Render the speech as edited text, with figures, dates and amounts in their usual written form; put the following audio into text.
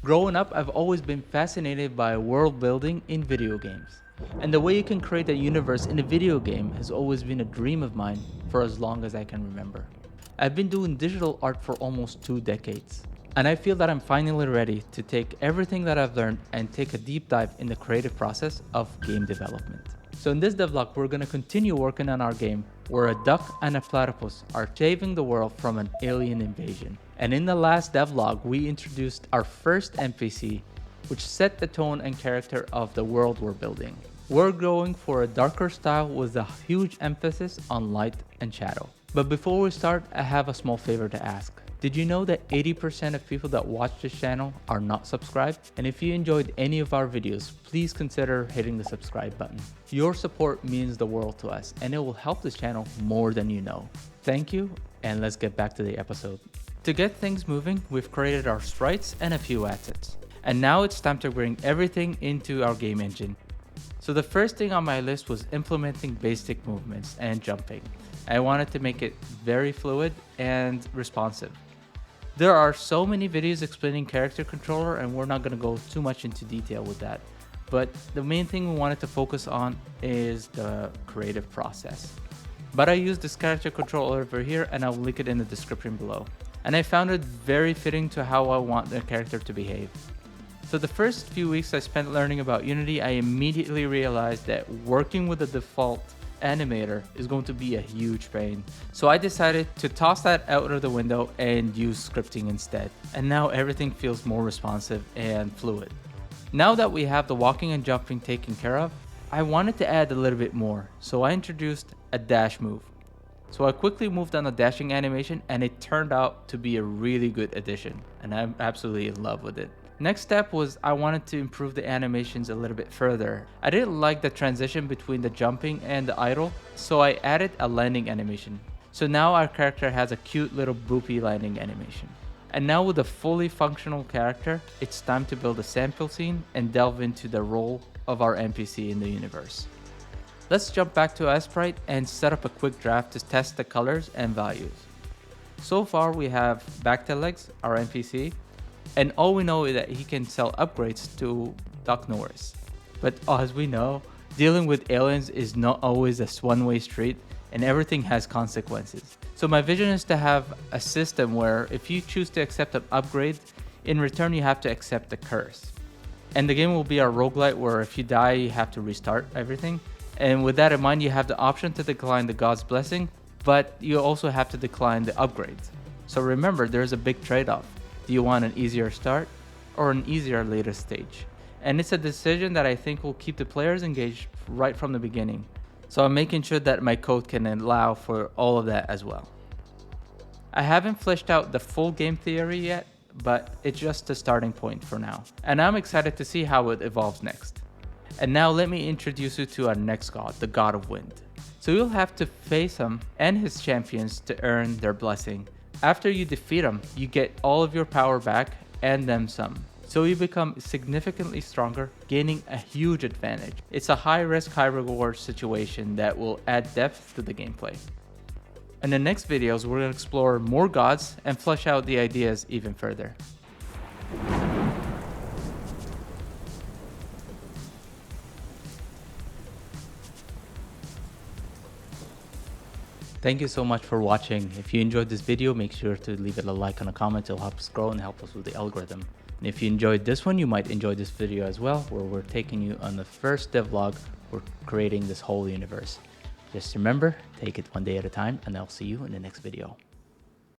Growing up, I've always been fascinated by world building in video games. And the way you can create a universe in a video game has always been a dream of mine for as long as I can remember. I've been doing digital art for almost 2 decades. And I feel that I'm finally ready to take everything that I've learned and take a deep dive in the creative process of game development. So in this devlog, we're going to continue working on our game where a duck and a platypus are saving the world from an alien invasion. And in the last devlog, we introduced our first NPC, which set the tone and character of the world we're building. We're going for a darker style with a huge emphasis on light and shadow. But before we start, I have a small favor to ask. Did you know that 80% of people that watch this channel are not subscribed? And if you enjoyed any of our videos, please consider hitting the subscribe button. Your support means the world to us and it will help this channel more than you know. Thank you, and let's get back to the episode. To get things moving, we've created our sprites and a few assets. And now it's time to bring everything into our game engine. So the first thing on my list was implementing basic movements and jumping. I wanted to make it very fluid and responsive. There are so many videos explaining character controller and we're not going to go too much into detail with that. But the main thing we wanted to focus on is the creative process. But I used this character controller over here and I'll link it in the description below. And I found it very fitting to how I want the character to behave. So the first few weeks I spent learning about Unity, I immediately realized that working with the default animator is going to be a huge pain. So I decided to toss that out of the window and use scripting instead. And now everything feels more responsive and fluid. Now that we have the walking and jumping taken care of, I wanted to add a little bit more. So I introduced a dash move. So I quickly moved on the dashing animation and it turned out to be a really good addition. And I'm absolutely in love with it. Next step was I wanted to improve the animations a little bit further. I didn't like the transition between the jumping and the idle, so I added a landing animation. So now our character has a cute little boopy landing animation. And now with a fully functional character, it's time to build a sample scene and delve into the role of our NPC in the universe. Let's jump back to our sprite and set up a quick draft to test the colors and values. So far we have Backtail our NPC, and all we know is that he can sell upgrades to Duck Norris. But as we know, dealing with aliens is not always a one-way street and everything has consequences. So my vision is to have a system where if you choose to accept an upgrade, in return you have to accept the curse. And the game will be a roguelite where if you die you have to restart everything. And with that in mind, you have the option to decline the God's blessing, but you also have to decline the upgrades. So remember, there's a big trade-off. Do you want an easier start or an easier later stage? And it's a decision that I think will keep the players engaged right from the beginning. So I'm making sure that my code can allow for all of that as well. I haven't fleshed out the full game theory yet, but it's just a starting point for now. And I'm excited to see how it evolves next. And now let me introduce you to our next god, the God of Wind. So you'll have to face him and his champions to earn their blessing. After you defeat him, you get all of your power back and then some. So you become significantly stronger, gaining a huge advantage. It's a high risk, high reward situation that will add depth to the gameplay. In the next videos, we're going to explore more gods and flesh out the ideas even further. Thank you so much for watching. If you enjoyed this video, make sure to leave it a like and a comment. It'll help us grow and help us with the algorithm. And if you enjoyed this one, you might enjoy this video as well, where we're taking you on the first devlog. We're creating this whole universe. Just remember, take it one day at a time, and I'll see you in the next video.